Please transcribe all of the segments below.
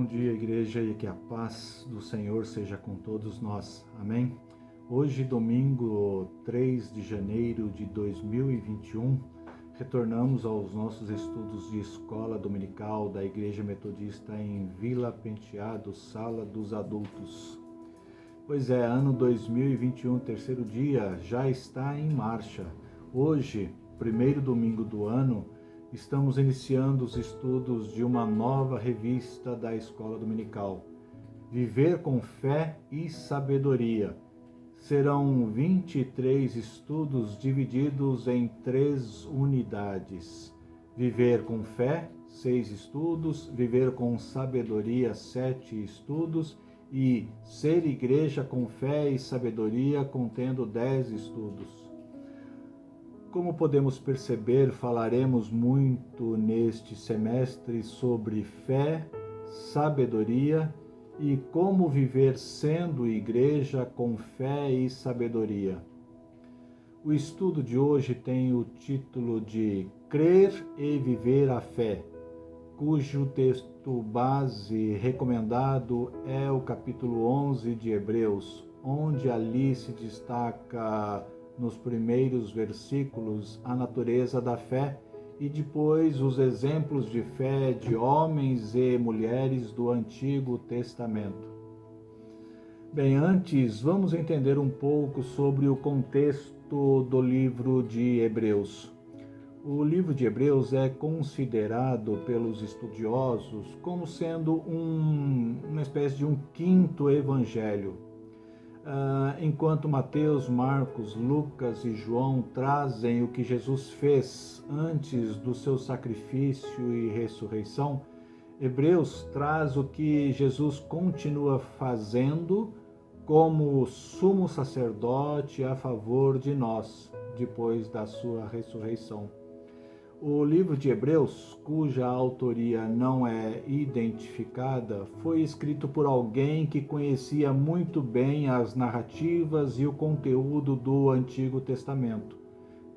dia, igreja, e que a paz do Senhor seja com todos nós. Amém? Hoje, domingo 3 de janeiro de 2021, retornamos aos nossos estudos de escola dominical da Igreja Metodista em Vila Penteado, Sala dos Adultos. Pois é, ano 2021, terceiro dia, já está em marcha. Hoje, primeiro domingo do ano, estamos iniciando os estudos de uma nova revista da Escola Dominical, Viver com Fé e Sabedoria. Serão 23 estudos divididos em 3 unidades. Viver com Fé, 6 estudos, Viver com Sabedoria, 7 estudos e Ser Igreja com Fé e Sabedoria, contendo 10 estudos. Como podemos perceber, falaremos muito neste semestre sobre fé, sabedoria e como viver sendo igreja com fé e sabedoria. O estudo de hoje tem o título de Crer e Viver a Fé, cujo texto base recomendado é o capítulo 11 de Hebreus, onde ali se destaca nos primeiros versículos a natureza da fé e depois os exemplos de fé de homens e mulheres do Antigo Testamento. Bem, antes vamos entender um pouco sobre o contexto do livro de Hebreus. O livro de Hebreus é considerado pelos estudiosos como sendo uma espécie de um quinto evangelho. Enquanto Mateus, Marcos, Lucas e João trazem o que Jesus fez antes do seu sacrifício e ressurreição, Hebreus traz o que Jesus continua fazendo como sumo sacerdote a favor de nós, depois da sua ressurreição. O livro de Hebreus, cuja autoria não é identificada, foi escrito por alguém que conhecia muito bem as narrativas e o conteúdo do Antigo Testamento,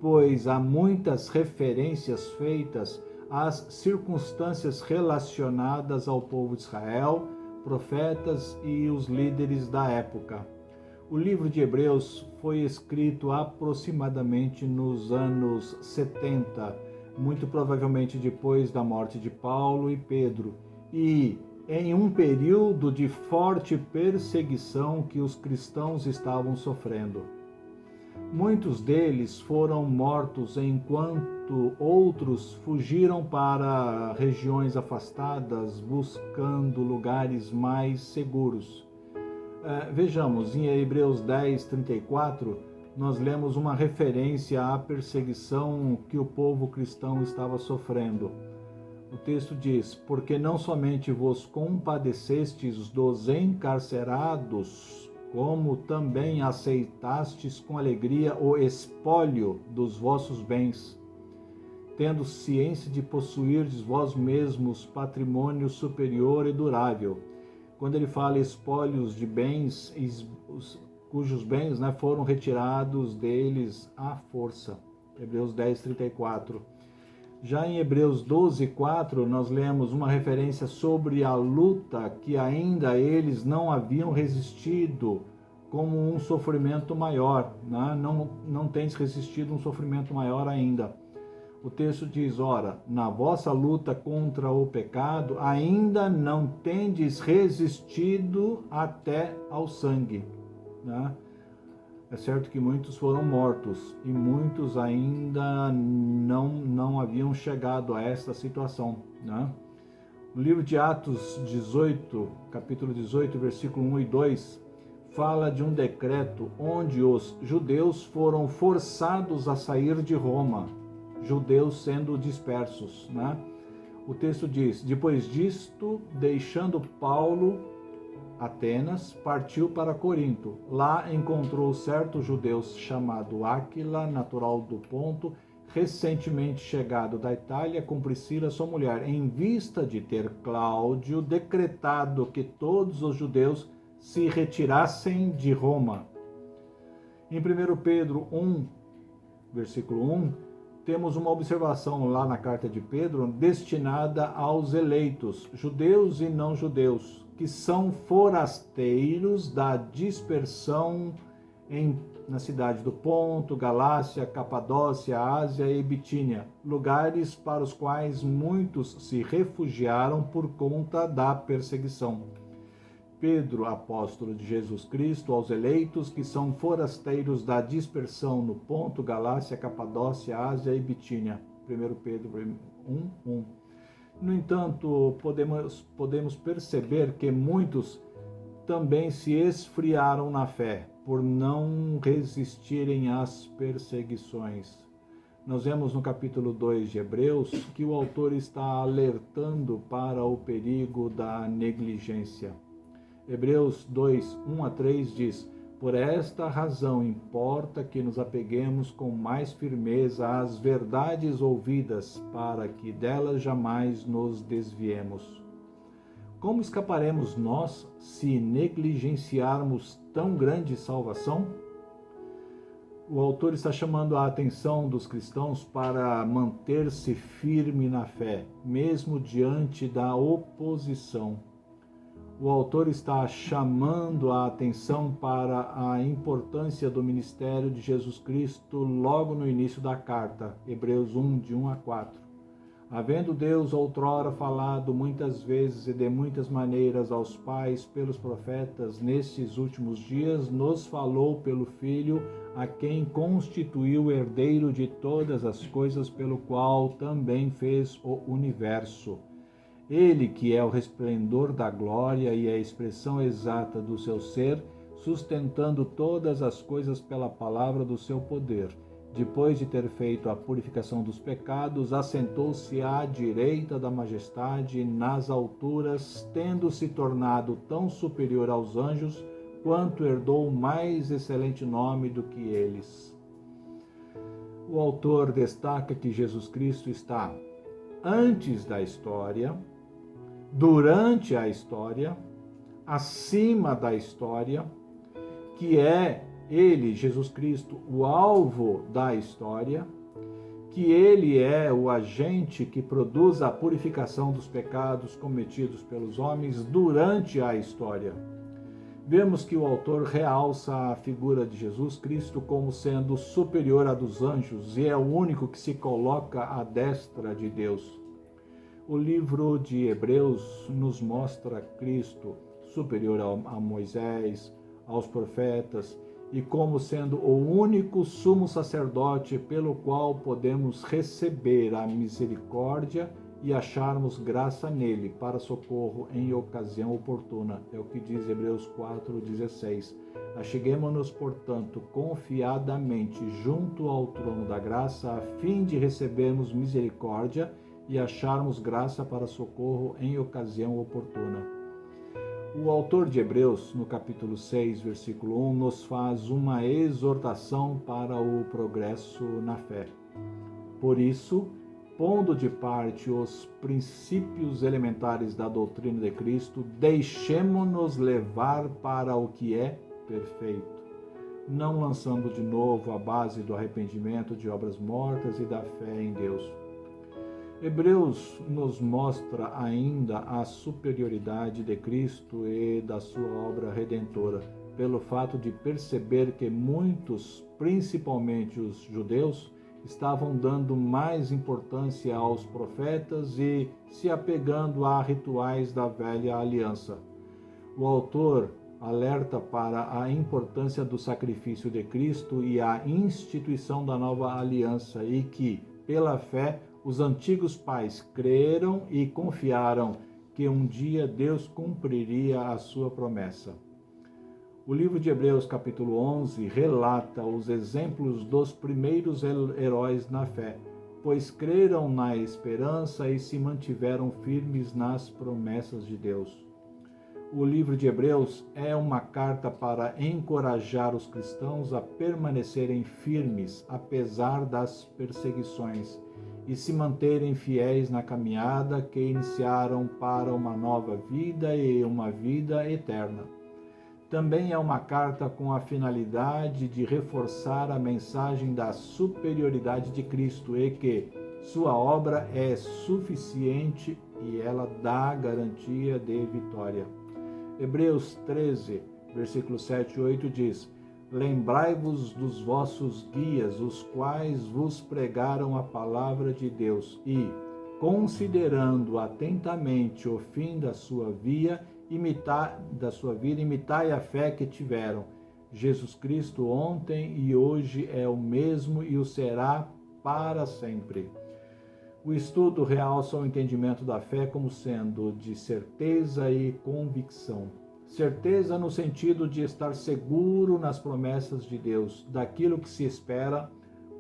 pois há muitas referências feitas às circunstâncias relacionadas ao povo de Israel, profetas e os líderes da época. O livro de Hebreus foi escrito aproximadamente nos anos 70, muito provavelmente depois da morte de Paulo e Pedro, e em um período de forte perseguição que os cristãos estavam sofrendo. Muitos deles foram mortos enquanto outros fugiram para regiões afastadas, buscando lugares mais seguros. Vejamos, em Hebreus 10, 34, nós lemos uma referência à perseguição que o povo cristão estava sofrendo. O texto diz: porque não somente vos compadecestes dos encarcerados, como também aceitastes com alegria o espólio dos vossos bens, tendo ciência de possuirdes vós mesmos patrimônio superior e durável. Quando ele fala espólios de bens, cujos bens foram retirados deles à força. Hebreus 10, 34. Já em Hebreus 12, 4, nós lemos uma referência sobre a luta que ainda eles não haviam resistido como um sofrimento maior. Não tendes resistido um sofrimento maior ainda. O texto diz: ora, na vossa luta contra o pecado, ainda não tendes resistido até ao sangue. É certo que muitos foram mortos e muitos ainda não haviam chegado a esta situação. O livro de Atos 18, capítulo 18, versículo 1 e 2, fala de um decreto onde os judeus foram forçados a sair de Roma, judeus sendo dispersos. O texto diz: depois disto, deixando Paulo Atenas, partiu para Corinto. Lá encontrou certo judeu chamado Áquila, natural do Ponto, recentemente chegado da Itália, com Priscila, sua mulher, em vista de ter Cláudio decretado que todos os judeus se retirassem de Roma. Em 1 Pedro 1, versículo 1, temos uma observação lá na carta de Pedro destinada aos eleitos, judeus e não judeus, que são forasteiros da dispersão na cidade do Ponto, Galácia, Capadócia, Ásia e Bitínia, lugares para os quais muitos se refugiaram por conta da perseguição. Pedro, apóstolo de Jesus Cristo, aos eleitos que são forasteiros da dispersão no Ponto, Galácia, Capadócia, Ásia e Bitínia. 1 Pedro 1:1. No entanto, podemos perceber que muitos também se esfriaram na fé, por não resistirem às perseguições. Nós vemos no capítulo 2 de Hebreus que o autor está alertando para o perigo da negligência. Hebreus 2, 1-3 diz: por esta razão importa que nos apeguemos com mais firmeza às verdades ouvidas, para que delas jamais nos desviemos. Como escaparemos nós se negligenciarmos tão grande salvação? O autor está chamando a atenção dos cristãos para manter-se firme na fé, mesmo diante da oposição. O autor está chamando a atenção para a importância do ministério de Jesus Cristo logo no início da carta, Hebreus 1, de 1-4. Havendo Deus outrora falado muitas vezes e de muitas maneiras aos pais pelos profetas, nestes últimos dias nos falou pelo Filho, a quem constituiu herdeiro de todas as coisas, pelo qual também fez o universo. Ele, que é o resplendor da glória e a expressão exata do seu ser, sustentando todas as coisas pela palavra do seu poder. Depois de ter feito a purificação dos pecados, assentou-se à direita da majestade nas alturas, tendo se tornado tão superior aos anjos, quanto herdou mais excelente nome do que eles. O autor destaca que Jesus Cristo está antes da história, durante a história, acima da história, que é ele, Jesus Cristo, o alvo da história, que ele é o agente que produz a purificação dos pecados cometidos pelos homens durante a história. Vemos que o autor realça a figura de Jesus Cristo como sendo superior à dos anjos e é o único que se coloca à destra de Deus. O livro de Hebreus nos mostra Cristo superior a Moisés, aos profetas, e como sendo o único sumo sacerdote pelo qual podemos receber a misericórdia e acharmos graça nele para socorro em ocasião oportuna. É o que diz Hebreus 4,16. Acheguemo-nos, portanto, confiadamente junto ao trono da graça, a fim de recebermos misericórdia e acharmos graça para socorro em ocasião oportuna. O autor de Hebreus, no capítulo 6, versículo 1, nos faz uma exortação para o progresso na fé. Por isso, pondo de parte os princípios elementares da doutrina de Cristo, deixemo-nos levar para o que é perfeito, não lançando de novo a base do arrependimento de obras mortas e da fé em Deus. Hebreus nos mostra ainda a superioridade de Cristo e da sua obra redentora, pelo fato de perceber que muitos, principalmente os judeus, estavam dando mais importância aos profetas e se apegando a rituais da velha aliança. O autor alerta para a importância do sacrifício de Cristo e a instituição da nova aliança e que, pela fé, os antigos pais creram e confiaram que um dia Deus cumpriria a sua promessa. O livro de Hebreus, capítulo 11, relata os exemplos dos primeiros heróis na fé, pois creram na esperança e se mantiveram firmes nas promessas de Deus. O livro de Hebreus é uma carta para encorajar os cristãos a permanecerem firmes, apesar das perseguições, e se manterem fiéis na caminhada que iniciaram para uma nova vida e uma vida eterna. Também é uma carta com a finalidade de reforçar a mensagem da superioridade de Cristo e que sua obra é suficiente e ela dá garantia de vitória. Hebreus 13, versículos 7 e 8 diz: Lembrai-vos dos vossos guias, os quais vos pregaram a palavra de Deus, e, considerando atentamente o fim da sua vida, imitai a fé que tiveram. Jesus Cristo ontem e hoje é o mesmo e o será para sempre. O estudo realça o entendimento da fé como sendo de certeza e convicção. Certeza no sentido de estar seguro nas promessas de Deus, daquilo que se espera,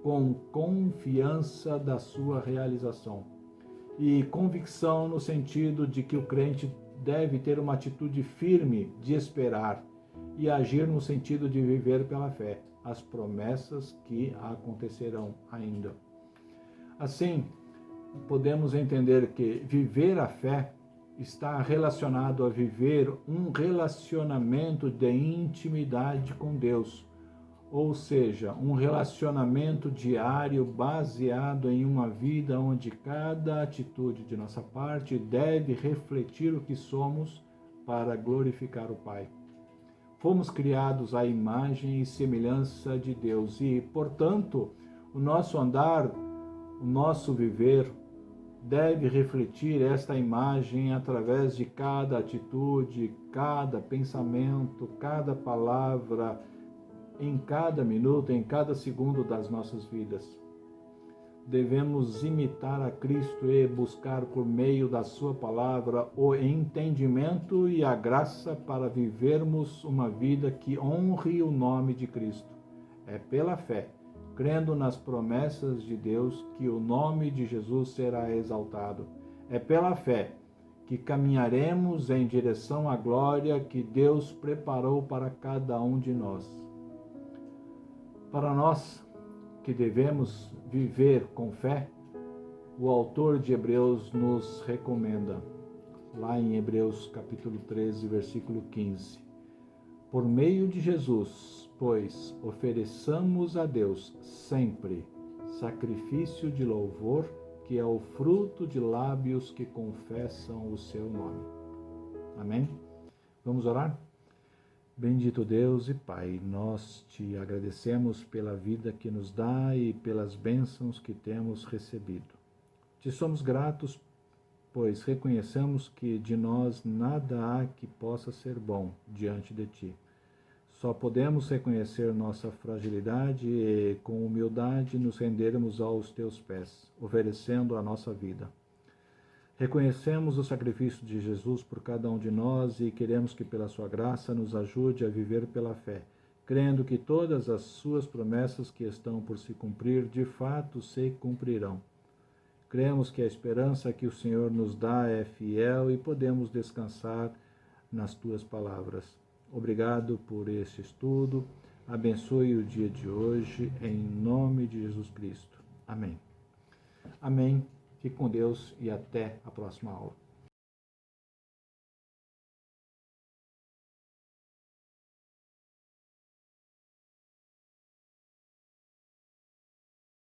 com confiança da sua realização. E convicção no sentido de que o crente deve ter uma atitude firme de esperar e agir no sentido de viver pela fé as promessas que acontecerão ainda. Assim, podemos entender que viver a fé está relacionado a viver um relacionamento de intimidade com Deus, ou seja, um relacionamento diário baseado em uma vida onde cada atitude de nossa parte deve refletir o que somos para glorificar o Pai. Fomos criados à imagem e semelhança de Deus e, portanto, o nosso andar, o nosso viver deve refletir esta imagem através de cada atitude, cada pensamento, cada palavra, em cada minuto, em cada segundo das nossas vidas. Devemos imitar a Cristo e buscar por meio da sua palavra o entendimento e a graça para vivermos uma vida que honre o nome de Cristo. É pela fé, crendo nas promessas de Deus, que o nome de Jesus será exaltado. É pela fé que caminharemos em direção à glória que Deus preparou para cada um de nós. Para nós que devemos viver com fé, o autor de Hebreus nos recomenda, lá em Hebreus capítulo 13, versículo 15. Por meio de Jesus, pois, ofereçamos a Deus sempre sacrifício de louvor, que é o fruto de lábios que confessam o seu nome. Amém? Vamos orar? Bendito Deus e Pai, nós te agradecemos pela vida que nos dá e pelas bênçãos que temos recebido. Te somos gratos, pois reconhecemos que de nós nada há que possa ser bom diante de Ti. Só podemos reconhecer nossa fragilidade e, com humildade, nos rendermos aos Teus pés, oferecendo a nossa vida. Reconhecemos o sacrifício de Jesus por cada um de nós e queremos que, pela sua graça, nos ajude a viver pela fé, crendo que todas as suas promessas que estão por se cumprir, de fato se cumprirão. Cremos que a esperança que o Senhor nos dá é fiel e podemos descansar nas tuas palavras. Obrigado por este estudo. Abençoe o dia de hoje, em nome de Jesus Cristo. Amém. Amém. Fique com Deus e até a próxima aula.